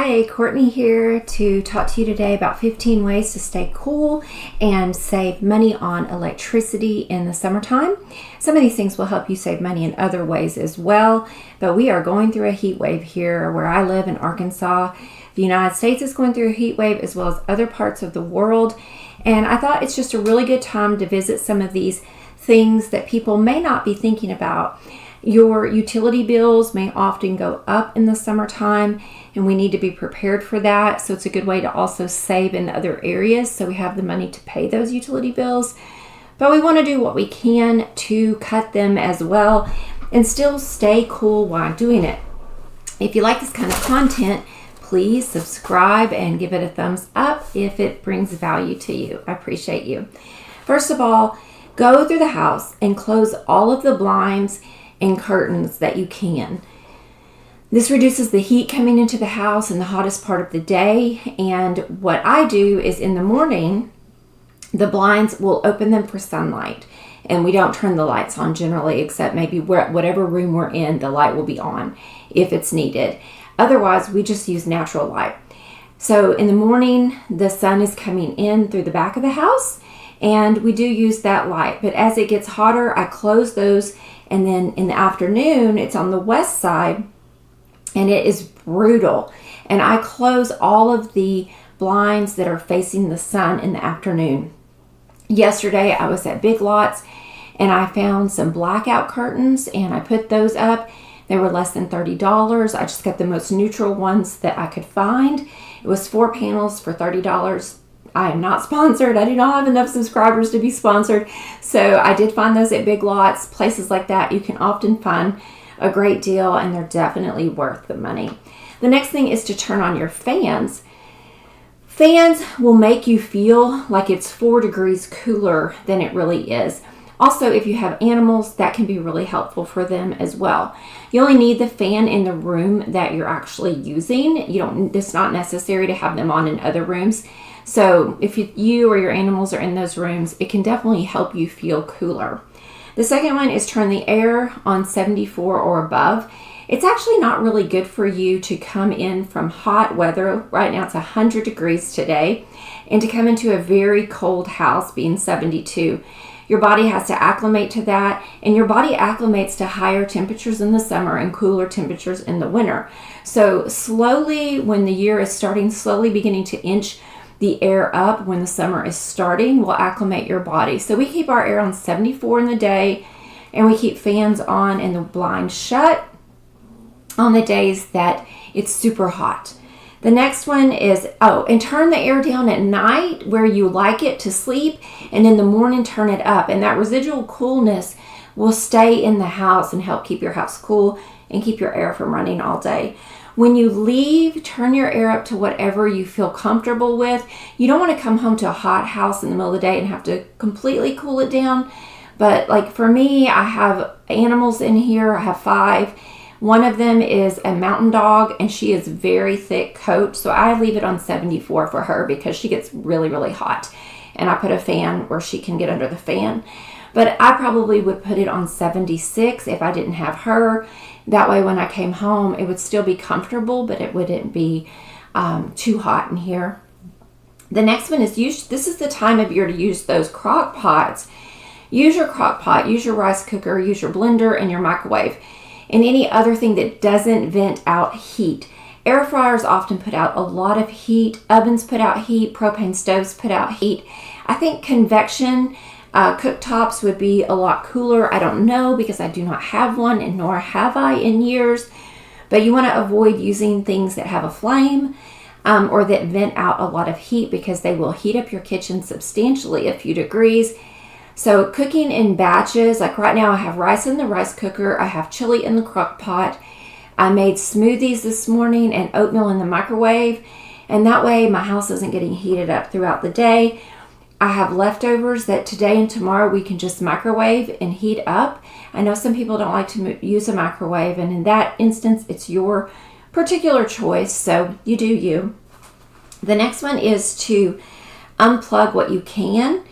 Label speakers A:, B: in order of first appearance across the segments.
A: Hi, Courtney here to talk to you today about 15 ways to stay cool and save money on electricity in the summertime. Some of these things will help you save money in other ways as well, but we are going through a heat wave here where I live in Arkansas. The United States is going through a heat wave as well as other parts of the world, and I thought it's just a really good time to visit some of these things that people may not be thinking about. Your utility bills may often go up in the summertime, and we need to be prepared for that. So it's a good way to also save in other areas so we have the money to pay those utility bills. But we want to do what we can to cut them as well and still stay cool while doing it. If you like this kind of content, please subscribe and give it a thumbs up if it brings value to you. I appreciate you. First of all, go through the house and close all of the blinds and curtains that you can. This reduces the heat coming into the house in the hottest part of the day. And what I do is in the morning, the blinds will open them for sunlight. And we don't turn the lights on generally, except maybe whatever room we're in, the light will be on if it's needed. Otherwise, we just use natural light. So in the morning, the sun is coming in through the back of the house, and we do use that light. But as it gets hotter, I close those. And then in the afternoon, it's on the west side, and it is brutal. And I close all of the blinds that are facing the sun in the afternoon. Yesterday, I was at Big Lots, and I found some blackout curtains, and I put those up. They were less than $30. I just got the most neutral ones that I could find. It was 4 panels for $30. I am not sponsored. I do not have enough subscribers to be sponsored. So I did find those at Big Lots, places like that. You can often find a great deal, and they're definitely worth the money. The next thing is to turn on your fans. Fans will make you feel like it's 4 degrees cooler than it really is. Also, if you have animals, that can be really helpful for them as well. You only need the fan in the room that you're actually using. It's not necessary to have them on in other rooms. So if you or your animals are in those rooms, it can definitely help you feel cooler. The second one is turn the air on 74 or above. It's actually not really good for you to come in from hot weather. Right now it's 100 degrees today, and to come into a very cold house being 72. Your body has to acclimate to that, and your body acclimates to higher temperatures in the summer and cooler temperatures in the winter. So slowly, when the year is starting, slowly beginning to inch the air up when the summer is starting will acclimate your body. So we keep our air on 74 in the day, and we keep fans on and the blinds shut on the days that it's super hot. The next one is, and turn the air down at night where you like it to sleep, and in the morning turn it up. And that residual coolness will stay in the house and help keep your house cool and keep your air from running all day. When you leave, turn your air up to whatever you feel comfortable with. You don't want to come home to a hot house in the middle of the day and have to completely cool it down. But like for me, I have animals in here. I have 5. One of them is a mountain dog, and she is very thick coat. So I leave it on 74 for her because she gets really, really hot. And I put a fan where she can get under the fan. But I probably would put it on 76 if I didn't have her. That way when I came home, it would still be comfortable, but it wouldn't be too hot in here. The next one is, this is the time of year to use those crock pots. Use your crock pot, use your rice cooker, use your blender, and your microwave, and any other thing that doesn't vent out heat. Air fryers often put out a lot of heat. Ovens put out heat. Propane stoves put out heat. I think convection cooktops would be a lot cooler. I don't know because I do not have one, and nor have I in years. But you want to avoid using things that have a flame or that vent out a lot of heat, because they will heat up your kitchen substantially a few degrees. So cooking in batches, like right now I have rice in the rice cooker. I have chili in the crock pot. I made smoothies this morning and oatmeal in the microwave. And that way my house isn't getting heated up throughout the day. I have leftovers that today and tomorrow we can just microwave and heat up. I know some people don't like to use a microwave, and in that instance, it's your particular choice, so you do you. The next one is to unplug what you can.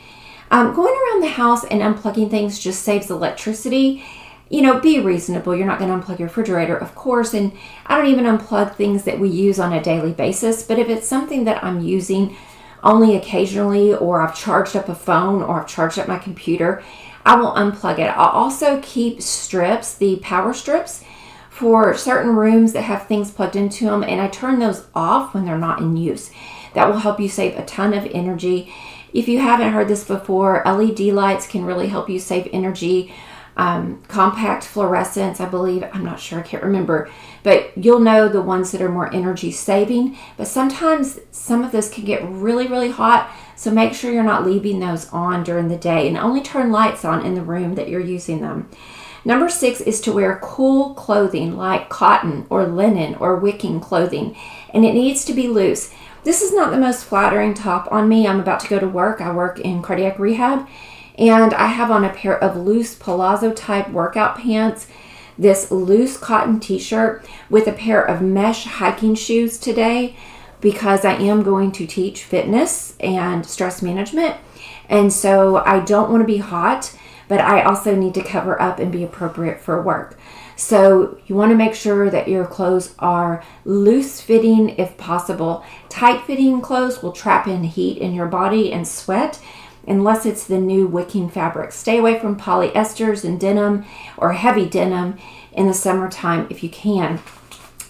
A: Going around the house and unplugging things just saves electricity. be reasonable. You're not going to unplug your refrigerator, of course, and I don't even unplug things that we use on a daily basis. But if it's something that I'm using only occasionally, or I've charged up a phone, or I've charged up my computer, I will unplug it. I'll also keep strips, the power strips, for certain rooms that have things plugged into them, and I turn those off when they're not in use. That will help you save a ton of energy. If you haven't heard this before, LED lights can really help you save energy. Compact fluorescence, I believe, I'm not sure, I can't remember, but you'll know the ones that are more energy saving. But sometimes some of those can get really, really hot, so make sure you're not leaving those on during the day, and only turn lights on in the room that you're using them. Number 6 is to wear cool clothing like cotton or linen or wicking clothing, and it needs to be loose. This is not the most flattering top on me. I'm about to go to work. I work in cardiac rehab, and I have on a pair of loose palazzo type workout pants, this loose cotton t-shirt with a pair of mesh hiking shoes today, because I am going to teach fitness and stress management. And so I don't want to be hot, but I also need to cover up and be appropriate for work. So you want to make sure that your clothes are loose fitting if possible. Tight fitting clothes will trap in heat in your body and sweat, unless it's the new wicking fabric. Stay away from polyesters and denim or heavy denim in the summertime if you can.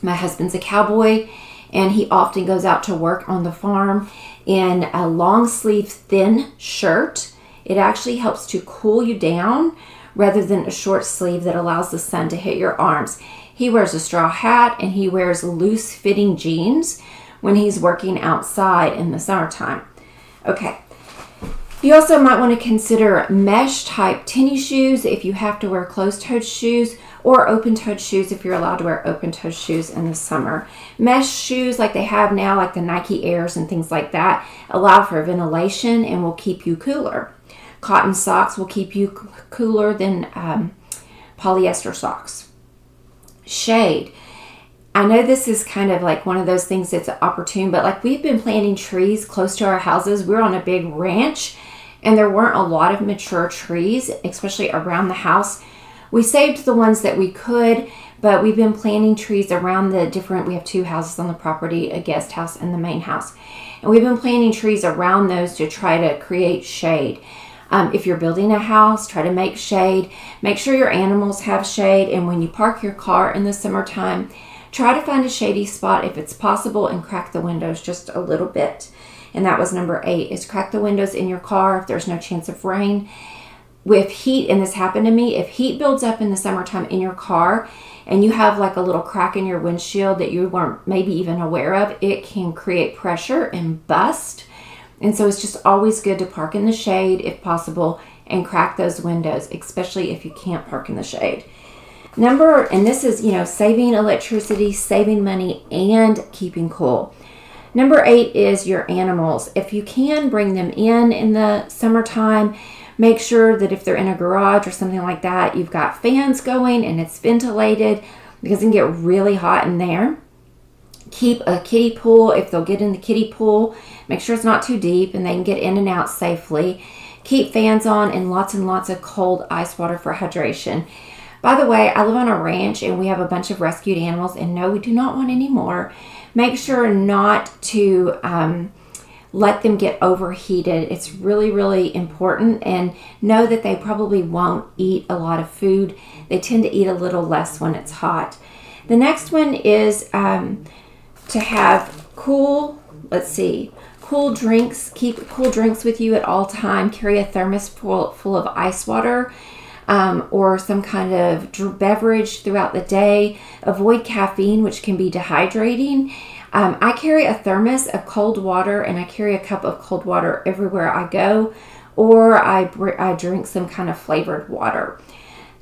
A: My husband's a cowboy, and he often goes out to work on the farm in a long sleeve thin shirt. It actually helps to cool you down rather than a short sleeve that allows the sun to hit your arms. He wears a straw hat, and he wears loose fitting jeans when he's working outside in the summertime. Okay. You also might want to consider mesh type tennis shoes if you have to wear closed-toed shoes, or open-toed shoes if you're allowed to wear open-toed shoes in the summer. Mesh shoes like they have now, like the Nike Airs and things like that, allow for ventilation and will keep you cooler. Cotton socks will keep you cooler than polyester socks. Shade. I know this is kind of like one of those things that's opportune, but like we've been planting trees close to our houses. We're on a big ranch, and there weren't a lot of mature trees, especially around the house. We saved the ones that we could, but we've been planting trees around we have 2 houses on the property, a guest house and the main house. And we've been planting trees around those to try to create shade. If you're building a house, try to make shade. Make sure your animals have shade. And when you park your car in the summertime, try to find a shady spot if it's possible and crack the windows just a little bit. And that was number 8, is crack the windows in your car if there's no chance of rain. With heat, and this happened to me, if heat builds up in the summertime in your car and you have like a little crack in your windshield that you weren't maybe even aware of, it can create pressure and bust. And so it's just always good to park in the shade if possible and crack those windows, especially if you can't park in the shade. And this is, saving electricity, saving money, and keeping cool. Number 8 is your animals. If you can, bring them in the summertime. Make sure that if they're in a garage or something like that, you've got fans going and it's ventilated, because it can get really hot in there. Keep a kiddie pool if they'll get in the kiddie pool. Make sure it's not too deep and they can get in and out safely. Keep fans on and lots of cold ice water for hydration. By the way, I live on a ranch and we have a bunch of rescued animals, and no, we do not want any more. Make sure not to let them get overheated. It's really, really important, and know that they probably won't eat a lot of food. They tend to eat a little less when it's hot. The next one is to have cool drinks. Keep cool drinks with you at all time. Carry a thermos full of ice water. Or some kind of beverage throughout the day. Avoid caffeine, which can be dehydrating. I carry a thermos of cold water, and I carry a cup of cold water everywhere I go, or I drink some kind of flavored water.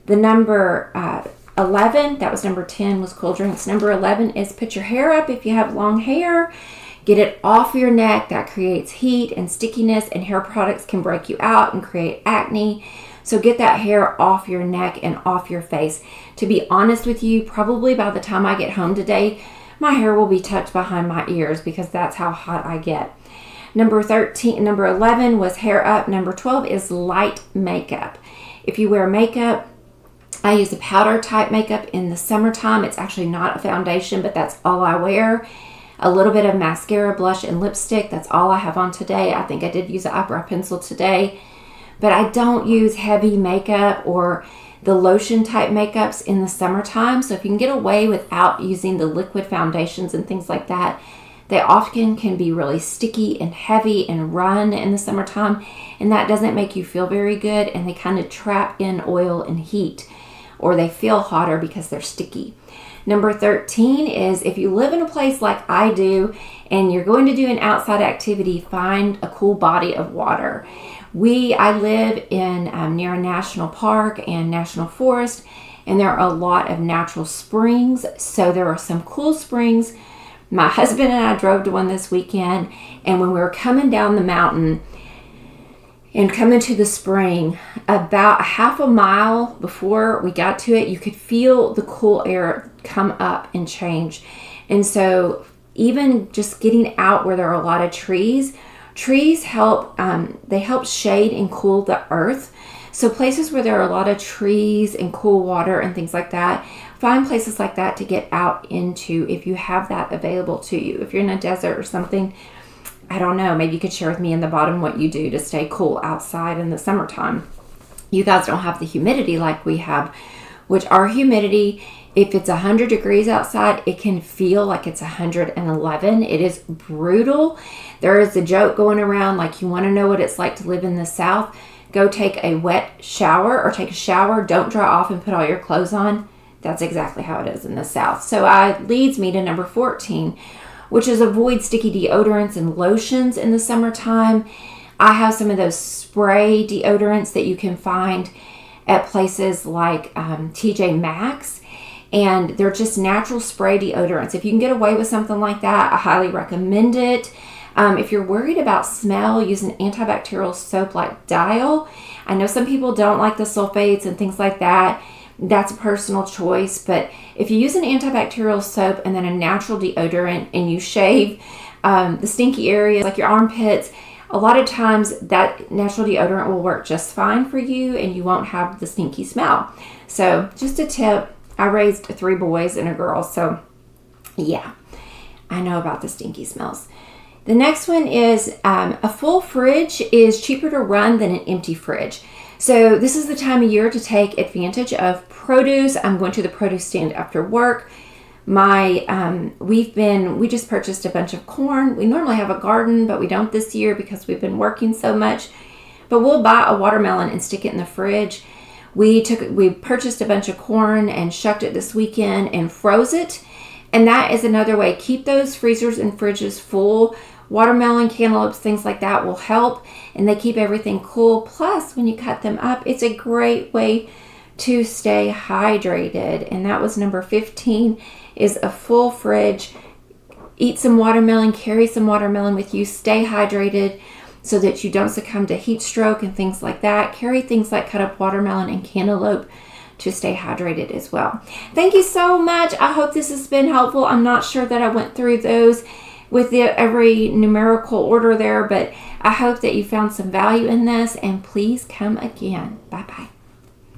A: The number 11, that was number 10, was cold drinks. Number 11 is put your hair up if you have long hair. Get it off your neck. That creates heat and stickiness, and hair products can break you out and create acne. So get that hair off your neck and off your face. To be honest with you, probably by the time I get home today, my hair will be tucked behind my ears, because that's how hot I get. Number 11 was hair up. Number 12 is light makeup. If you wear makeup, I use a powder type makeup in the summertime. It's actually not a foundation, but that's all I wear. A little bit of mascara, blush, and lipstick. That's all I have on today. I think I did use an eyebrow pencil today. But I don't use heavy makeup or the lotion type makeups in the summertime. So if you can get away without using the liquid foundations and things like that, they often can be really sticky and heavy and run in the summertime. And that doesn't make you feel very good. And they kind of trap in oil and heat, or they feel hotter because they're sticky. Number 13 is, if you live in a place like I do and you're going to do an outside activity, find a cool body of water. I live in near a national park and national forest, and there are a lot of natural springs. So there are some cool springs. My husband and I drove to one this weekend, and when we were coming down the mountain and coming to the spring, about a half a mile before we got to it, you could feel the cool air come up and change. And so even just getting out where there are a lot of trees help, they help shade and cool the earth. So places where there are a lot of trees and cool water and things like that, find places like that to get out into if you have that available to you. If you're in a desert or something, I don't know, maybe you could share with me in the bottom what you do to stay cool outside in the summertime. You guys don't have the humidity like we have, which our humidity, if it's 100 degrees outside, it can feel like it's 111. It is brutal. There is a joke going around, like, you want to know what it's like to live in the South? Go take a wet shower or take a shower. Don't dry off and put all your clothes on. That's exactly how it is in the South. So leads me to number 14, which is avoid sticky deodorants and lotions in the summertime. I have some of those spray deodorants that you can find at places like TJ Maxx, and they're just natural spray deodorants. If you can get away with something like that, I highly recommend it. If you're worried about smell, use an antibacterial soap like Dial. I know some people don't like the sulfates and things like that. That's a personal choice, but if you use an antibacterial soap and then a natural deodorant and you shave the stinky areas like your armpits, a lot of times that natural deodorant will work just fine for you and you won't have the stinky smell. So just a tip. I raised 3 boys and a girl, so yeah, I know about the stinky smells. The next one is a full fridge is cheaper to run than an empty fridge. So this is the time of year to take advantage of produce. I'm going to the produce stand after work. We just purchased a bunch of corn. We normally have a garden, but we don't this year because we've been working so much. But we'll buy a watermelon and stick it in the fridge. We purchased a bunch of corn and shucked it this weekend and froze it. And that is another way. Keep those freezers and fridges full. Watermelon, cantaloupes, things like that will help, and they keep everything cool. Plus, when you cut them up, it's a great way to stay hydrated. And that was number 15, is a full fridge. Eat some watermelon, carry some watermelon with you, stay hydrated so that you don't succumb to heat stroke and things like that. Carry things like cut up watermelon and cantaloupe to stay hydrated as well. Thank you so much. I hope this has been helpful. I'm not sure that I went through those with every numerical order there, but I hope that you found some value in this, and please come again. Bye-bye.